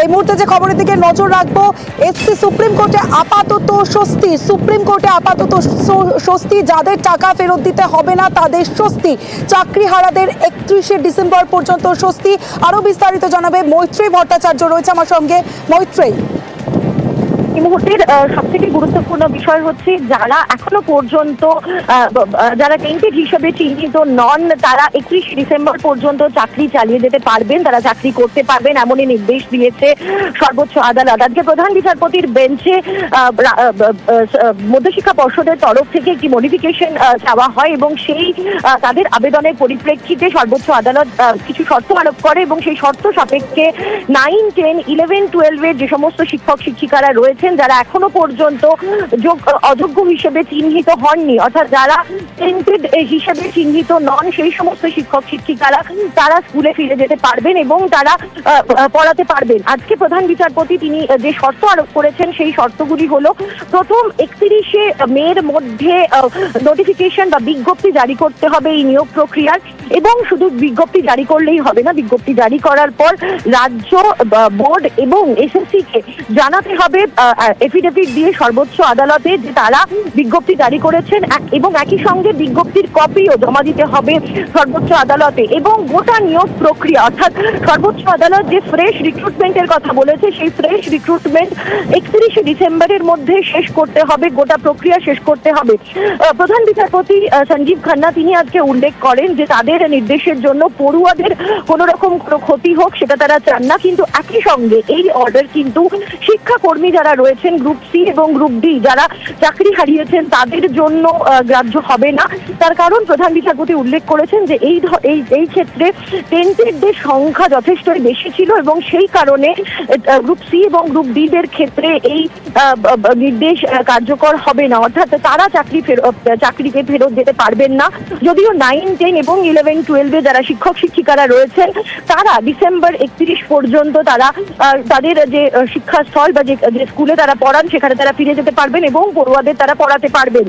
এই মুহূর্তে যে খবরের দিকে নজর রাখবো, এসসি সুপ্রিম কোর্টে আপাতত স্বস্তি। সুপ্রিম কোর্টে আপাতত স্বস্তি, যাদের টাকা ফেরত দিতে হবে না তাদের স্বস্তি। চাকরিহারাদের 31শে ডিসেম্বর পর্যন্ত স্বস্তি। আরো বিস্তারিত জানাবে মৈত্রী ভট্টাচার্য, রয়েছে আমার সঙ্গে। মৈত্রী, এই মুহূর্তের সব থেকে গুরুত্বপূর্ণ বিষয় হচ্ছে যারা এখনো পর্যন্ত যারা টেন্টেড হিসেবে চিহ্নিত নন, তারা 31 ডিসেম্বর পর্যন্ত চাকরি চালিয়ে যেতে পারবেন, তারা চাকরি করতে পারবেন, এমনই নির্দেশ দিয়েছে সর্বোচ্চ আদালত। আজকে প্রধান বিচারপতির বেঞ্চে মধ্যশিক্ষা পর্ষদের তরফ থেকে একটি মডিফিকেশন চাওয়া হয় এবং সেই তাদের আবেদনের পরিপ্রেক্ষিতে সর্বোচ্চ আদালত কিছু শর্ত আরোপ করে এবং সেই শর্ত সাপেক্ষে 9, 10, 11, 12 এর যে সমস্ত শিক্ষক শিক্ষিকারা রয়েছেন যারা এখনো পর্যন্ত অযোগ্য হিসেবে চিহ্নিত হননি, অর্থাৎ যারা টেন্টেড হিসেবে চিহ্নিত নন, সেই সমস্ত শিক্ষক শিক্ষিকারা তারা স্কুলে ফিরে যেতে পারবেন এবং তারা পড়াতে পারবেন। আজকে প্রধান বিচারপতি তিনি যে শর্ত আরোপ করেছেন সেই শর্তগুলি হলো, প্রথম 31শে মের মধ্যে নোটিফিকেশন বা বিজ্ঞপ্তি জারি করতে হবে এই নিয়োগ প্রক্রিয়ার, এবং শুধু বিজ্ঞপ্তি জারি করলেই হবে না, বিজ্ঞপ্তি জারি করার পর রাজ্য বোর্ড এবং এসএসসি কে জানাতে হবে এফিডেভিট দিয়ে সর্বোচ্চ আদালতে যে তারা বিজ্ঞপ্তি জারি করেছেন, এবং একই সঙ্গে বিজ্ঞপ্তির কপিও জমা দিতে হবে সর্বোচ্চ আদালতে। এবং গোটা নিয়োগ প্রক্রিয়া, অর্থাৎ সর্বোচ্চ আদালত যে ফ্রেশ রিক্রুটমেন্টের কথা বলেছে সেই ফ্রেশ রিক্রুটমেন্ট 31শে ডিসেম্বরের মধ্যে শেষ করতে হবে, গোটা প্রক্রিয়া শেষ করতে হবে। প্রধান বিচারপতি সঞ্জীব খান্না তিনি আজকে উল্লেখ করেন যে তাদের নির্দেশের জন্য পড়ুয়াদের কোনো রকম কোনো ক্ষতি হোক সেটা তারা চান না, কিন্তু একই সঙ্গে এই অর্ডার কিন্তু শিক্ষাকর্মী যারা রয়েছেন গ্রুপ সি এবং গ্রুপ ডি যারা চাকরি হারিয়েছেন তাদের জন্য গ্রাহ্য হবে না। তার কারণ প্রধান বিচারপতি উল্লেখ করেছেন যে এই ক্ষেত্রে টেন্টেডদের সংখ্যা যথেষ্টই বেশি ছিল এবং সেই কারণে গ্রুপ সি এবং গ্রুপ ডি দের ক্ষেত্রে এই নির্দেশ কার্যকর হবে না, অর্থাৎ তারা চাকরিতে ফেরত যেতে পারবেন না। যদিও 9, 10 এবং 11, 12 যারা শিক্ষক শিক্ষিকারা রয়েছেন তারা ডিসেম্বর 31 পর্যন্ত তারা তাদের যে শিক্ষাস্থল বা যে স্কুলে তারা পড়ান সেখানে তারা ফিরে যেতে পারবেন এবং পড়ুয়াদের তারা পড়াতে পারবেন,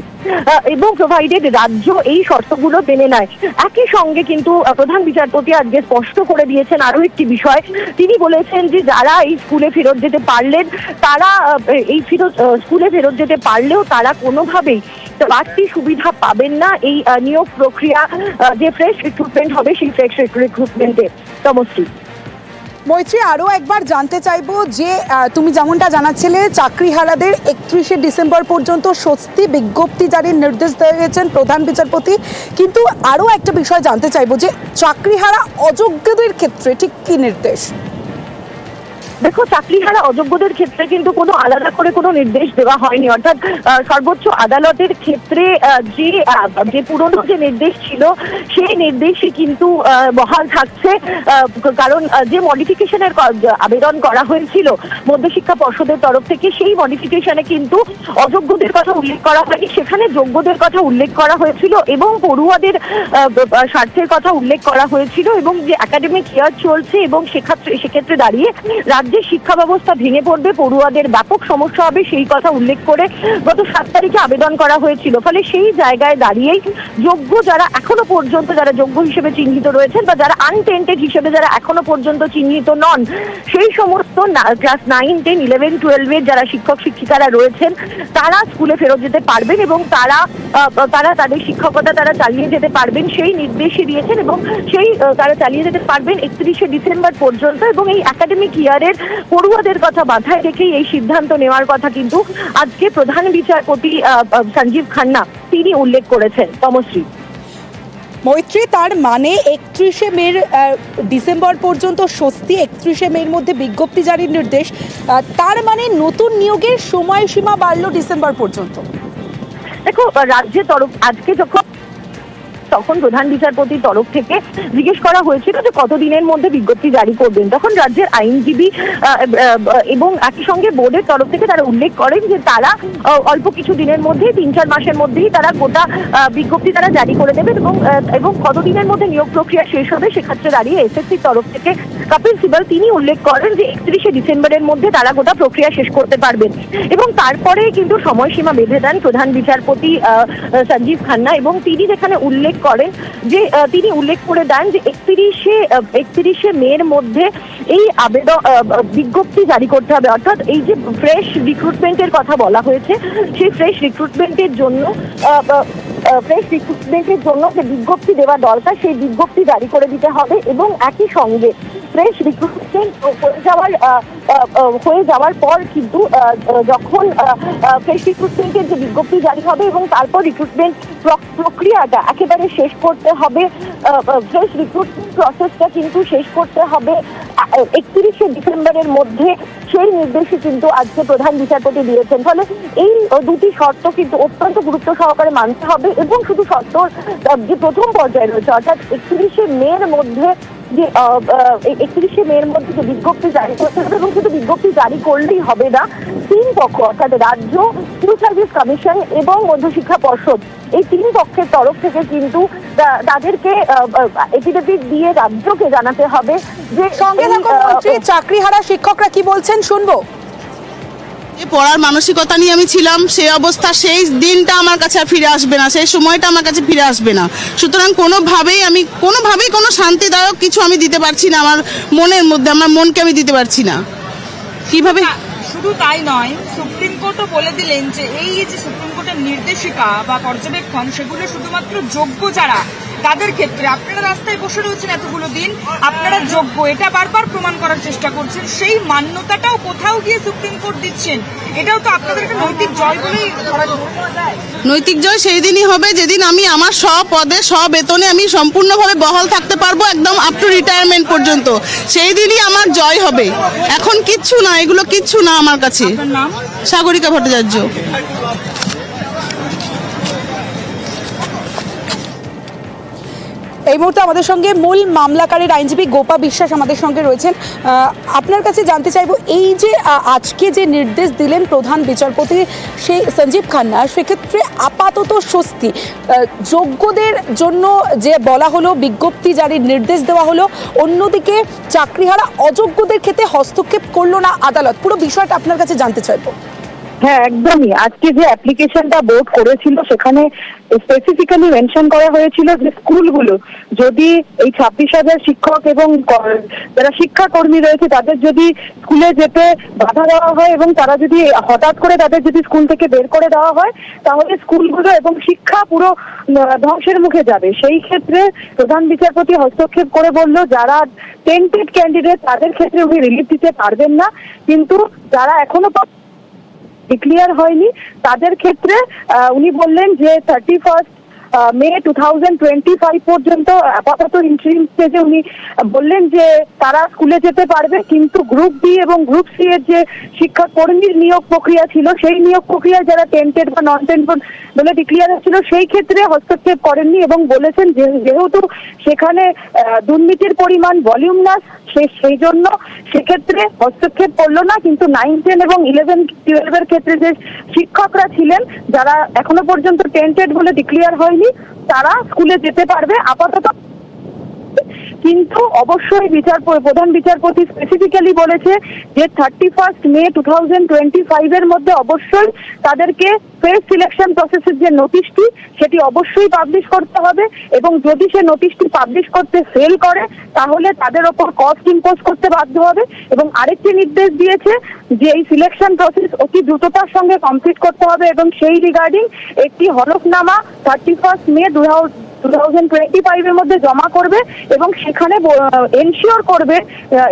এবং প্রোভাইডেড রাজ্য এই শর্তগুলো মেনে নেয়। একই সঙ্গে কিন্তু প্রধান বিচারপতি আজকে স্পষ্ট করে দিয়েছেন আরো একটি বিষয়, তিনি বলেছেন যে যারা এই স্কুলে ফেরত যেতে পারলেন তারা এই স্কুলে ফেরত যেতে পারলেও তারা কোনোভাবেই বাড়তি সুবিধা পাবেন না এই নিয়োগ প্রক্রিয়া যে ফ্রেশ রিক্রুটমেন্ট হবে সেই ফ্রেশ রিক্রুটমেন্টে। তমশ্রী, মৈত্রী, আরো একবার জানতে চাইবো যে তুমি যেমনটা জানাচ্ছিলে চাকরিহারাদের 31শে ডিসেম্বর পর্যন্ত স্বস্তি, বিজ্ঞপ্তি জারির নির্দেশ দিয়েছেন প্রধান বিচারপতি, কিন্তু আরো একটা বিষয় জানতে চাইবো যে চাকরিহারা অযোগ্যদের ক্ষেত্রে ঠিক কি নির্দেশ? দেখো, চাকরিহারা অযোগ্যদের ক্ষেত্রে কিন্তু কোনো আলাদা করে কোনো নির্দেশ দেওয়া হয়নি, অর্থাৎ সর্বোচ্চ আদালতের ক্ষেত্রে যে পুরনো যে নির্দেশ ছিল সেই নির্দেশই কিন্তু বহাল থাকছে, কারণ যে মডিফিকেশনের আবেদন করা হয়েছিল মধ্যশিক্ষা পর্ষদের তরফ থেকে সেই মডিফিকেশনে কিন্তু অযোগ্যদের কথা উল্লেখ করা হয়নি, সেখানে যোগ্যদের কথা উল্লেখ করা হয়েছিল এবং পড়ুয়াদের স্বার্থের কথা উল্লেখ করা হয়েছিল, এবং যে একাডেমিক ইয়ার চলছে এবং সেক্ষেত্রে দাঁড়িয়ে যে শিক্ষা ব্যবস্থা ভেঙে পড়বে, পড়ুয়াদের ব্যাপক সমস্যা হবে সেই কথা উল্লেখ করে গত 7 তারিখে আবেদন করা হয়েছিল। ফলে সেই জায়গায় দাঁড়িয়েই যোগ্য যারা এখনো পর্যন্ত যারা যোগ্য হিসেবে চিহ্নিত রয়েছেন বা যারা আনটেন্টেড হিসেবে যারা এখনো পর্যন্ত চিহ্নিত নন, সেই সমস্ত ক্লাস 9, 10, 11, 12 এর যারা শিক্ষক শিক্ষিকারা রয়েছেন তারা স্কুলে ফেরত যেতে পারবেন এবং তারা তাদের শিক্ষকতা তারা চালিয়ে যেতে পারবেন সেই নির্দেশই দিয়েছেন, এবং সেই তারা চালিয়ে যেতে পারবেন 31শে ডিসেম্বর পর্যন্ত। এবং এই একাডেমিক ইয়ারের পড়ুয়াদের কথা মাথায় রেখেই এই সিদ্ধান্ত নেওয়ার কথা কিন্তু আজকে প্রধান বিচারপতি সঞ্জীব খান্না তিনি উল্লেখ করেছেন। তমশ্রী, মৈত্রী, তার মানে 31শে মের ডিসেম্বর পর্যন্ত স্বস্তি, 31শে মের মধ্যে বিজ্ঞপ্তি জারির নির্দেশ, তার মানে নতুন নিয়োগের সময়সীমা বাড়লো ডিসেম্বর পর্যন্ত। দেখো, রাজ্যের তরফ আজকে তখন প্রধান বিচারপতির তরফ থেকে জিজ্ঞেস করা হয়েছিল যে কতদিনের মধ্যে বিজ্ঞপ্তি জারি করবেন, তখন রাজ্যের আইনজীবী এবং একই সঙ্গে বোর্ডের তরফ থেকে তারা উল্লেখ করেন যে তারা অল্প কিছু দিনের মধ্যেই 3-4 মাসের মধ্যেই তারা গোটা বিজ্ঞপ্তি তারা জারি করে দেবেন, এবং কতদিনের মধ্যে নিয়োগ প্রক্রিয়া শেষ হবে সেক্ষেত্রে দাঁড়িয়ে এসএসসির তরফ থেকে কপিল সিবাল তিনি উল্লেখ করেন যে 31শে ডিসেম্বরের মধ্যে তারা গোটা প্রক্রিয়া শেষ করতে পারবেন, এবং তারপরে কিন্তু সময়সীমা বেঁধে দেন প্রধান বিচারপতি সঞ্জীব খান্না, এবং তিনি যেখানে উল্লেখ করেন যে তিনি উল্লেখ করে দেন যে 31শে মের মধ্যে এই আবেদন বিজ্ঞপ্তি জারি করতে হবে, অর্থাৎ এই যে ফ্রেশ রিক্রুটমেন্টের কথা বলা হয়েছে সেই ফ্রেশ রিক্রুটমেন্টের জন্য যে বিজ্ঞপ্তি দেওয়া দরকার সেই বিজ্ঞপ্তি জারি করে দিতে হবে এবং একই সঙ্গে ফ্রেশ রিক্রুটমেন্ট হয়ে যাওয়ার পর কিন্তু যখন ফ্রেশ রিক্রুটমেন্টের যে বিজ্ঞপ্তি জারি হবে এবং তারপর রিক্রুটমেন্ট প্রক্রিয়াটা একেবারে শেষ করতে হবে, ফ্রেশ রিক্রুটমেন্ট প্রসেসটা কিন্তু শেষ করতে হবে 31শে ডিসেম্বরের মধ্যে, সেই নির্দেশে কিন্তু আজকে প্রধান বিচারপতি দিয়েছেন। ফলে এই দুটি শর্ত কিন্তু অত্যন্ত গুরুত্ব সহকারে মানতে হবে এবং শুধু শর্ত যে প্রথম পর্যায়ে রয়েছে অর্থাৎ 31শে মের মধ্যে যে 31শে মের মধ্যে যে বিজ্ঞপ্তি জারি করতে হবে এবং শুধু বিজ্ঞপ্তি জারি করলেই হবে না, তিন পক্ষ অর্থাৎ রাজ্য, সিভিল সার্ভিস কমিশন এবং মধ্যশিক্ষা পর্ষদ এই তিন পক্ষের তরফ থেকে কিন্তু তাদেরকে এফিডেভিট দিয়ে রাজ্যকে জানাতে হবে যে সঙ্গে চাকরিহারা শিক্ষকরা কি বলছেন শুনবো। পড়ার মানসিকতা নিয়ে আমি ছিলাম, সেই অবস্থা সেই দিনটা আমার কাছে আর ফিরে আসবে না, সেই সময়টা আমার কাছে ফিরে আসবে না। সুতরাং কোনোভাবেই কোনো শান্তিদায়ক কিছু আমি দিতে পারছি না, আমার মনের মধ্যে আমার মনকে আমি দিতে পারছি না। কিভাবে? শুধু তাই নয়, সুপ্রিম কোর্টও বলে দিলেন যে এই যে সুপ্রিম কোর্টের নির্দেশিকা বা পর্যবেক্ষণ সেগুলো শুধুমাত্র যোগ্য যারা তাদের ক্ষেত্রে। আপনারা রাস্তায় বসে রয়েছেন এতগুলো দিন, আপনারা যোগ্য, এটা বারবার প্রমাণ করার চেষ্টা করছেন, সেই মান্যতাটাও কোথাও গিয়ে সুপ্রিম কোর্ট দিচ্ছেন, এটাও তো আপনাদের একটা নৈতিক জয় বলেই ধরা যায়। নৈতিক জয় সেই দিনই হবে যেদিন আমি আমার পদে বেতনে আমি সম্পূর্ণভাবে বহাল থাকতে পারবো, একদম আপ টু রিটায়ারমেন্ট পর্যন্ত, সেই দিনই আমার জয় হবে। এখন কিচ্ছু না, এগুলো কিচ্ছু না আমার কাছে। নাম সাগরিকা ভট্টাচার্য। এই মুহূর্তে আমাদের সঙ্গে মূল মামলাকারীর আইনজীবী গোপা বিশ্বাস আমাদের সঙ্গে রয়েছেন। আপনার কাছে জানতে চাইবো, এই যে আজকে যে নির্দেশ দিলেন প্রধান বিচারপতি সেই সঞ্জীব খান্না, সেক্ষেত্রে আপাতত স্বস্তি, যোগ্যদের জন্য যে বলা হলো বিজ্ঞপ্তি জারির নির্দেশ দেওয়া হলো, অন্যদিকে চাকরিহারা অযোগ্যদের ক্ষেত্রে হস্তক্ষেপ করলো না আদালত, পুরো বিষয়টা আপনার কাছে জানতে চাইবো। হ্যাঁ, একদমই। আজকে যে অ্যাপ্লিকেশনটা বোর্ড করেছিল সেখানে স্পেসিফিক্যালি মেনশন করা হয়েছিল যে স্কুলগুলো যদি এই 26,000 শিক্ষক এবং যারা শিক্ষাকর্মী রয়েছে তাদের যদি স্কুলে যেতে বাধা দেওয়া হয় এবং তারা যদি হঠাৎ করে তাদের যদি স্কুল থেকে বের করে দেওয়া হয় তাহলে স্কুলগুলো এবং শিক্ষা পুরো ধ্বংসের মুখে যাবে। সেই ক্ষেত্রে প্রধান বিচারপতি হস্তক্ষেপ করে বলল যারা টেন্টেড ক্যান্ডিডেট তাদের ক্ষেত্রে উনি রিলিফ দিতে পারবেন না, কিন্তু যারা এখনো ডিক্লিয়ার হয়নি তাদের ক্ষেত্রে উনি বললেন যে 31 মে 2025 পর্যন্ত আপাতত ইন্টারিম স্টেজে উনি বললেন যে তারা স্কুলে যেতে পারবে, কিন্তু গ্রুপ বি এবং গ্রুপ সি এর যে শিক্ষাকর্মীর নিয়োগ প্রক্রিয়া ছিল সেই নিয়োগ প্রক্রিয়া যারা টেন্টেড বা নন টেন্টেড বলে ডিক্লিয়ার হচ্ছিল সেই ক্ষেত্রে হস্তক্ষেপ করেননি এবং বলেছেন যে যেহেতু সেখানে দুর্নীতির পরিমাণ ভলিউমনাস সেই জন্য সেক্ষেত্রে হস্তক্ষেপ করলো না, কিন্তু 9, 10 এবং 11, 12 এর ক্ষেত্রে যে শিক্ষকরা ছিলেন যারা এখনো পর্যন্ত টেন্টেড বলে ডিক্লিয়ার হয়নি তারা স্কুলে যেতে পারবে আপাতত। কিন্তু অবশ্যই প্রধান বিচারপতি স্পেসিফিক্যালি বলেছে যে 31 মে 2025 এর মধ্যে অবশ্যই তাদেরকে ফেস সিলেকশন প্রসেসের যে নোটিশটি সেটি অবশ্যই পাবলিশ করতে হবে এবং যদি সে নোটিশটি পাবলিশ করতে ফেল করে তাহলে তাদের ওপর কস্ট ইম্পোজ করতে বাধ্য হবে। এবং আরেকটি নির্দেশ দিয়েছে যে এই সিলেকশন প্রসেস অতি দ্রুততার সঙ্গে কমপ্লিট করতে হবে এবং সেই রিগার্ডিং একটি হলফনামা 31 মে 2025 এর মধ্যে জমা করবে এবং সেখানে এনশিওর করবে,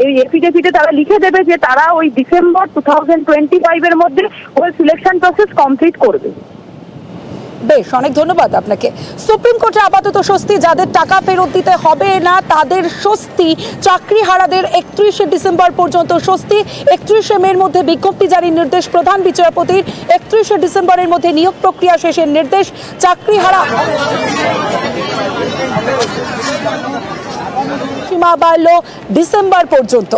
এই এফিডেভিটে তারা লিখে দেবে যে তারা ওই ডিসেম্বর 2025 এর মধ্যে ওই সিলেকশন প্রসেস কমপ্লিট করবে। বেশ, অনেক ধন্যবাদ আপনাকে। সুপ্রিম কোর্টে আপাতত স্বস্তি, যাদের টাকা ফেরত দিতে হবে না তাদের স্বস্তি, চাকরিহারাদের 31শে ডিসেম্বর পর্যন্ত স্বস্তি, 31শে মের মধ্যে বিজ্ঞপ্তি জারির নির্দেশ প্রধান বিচারপতির, 31শে ডিসেম্বরের মধ্যে নিয়োগ প্রক্রিয়া শেষের নির্দেশ, চাকরিহারা সীমা বাড়ল ডিসেম্বর পর্যন্ত।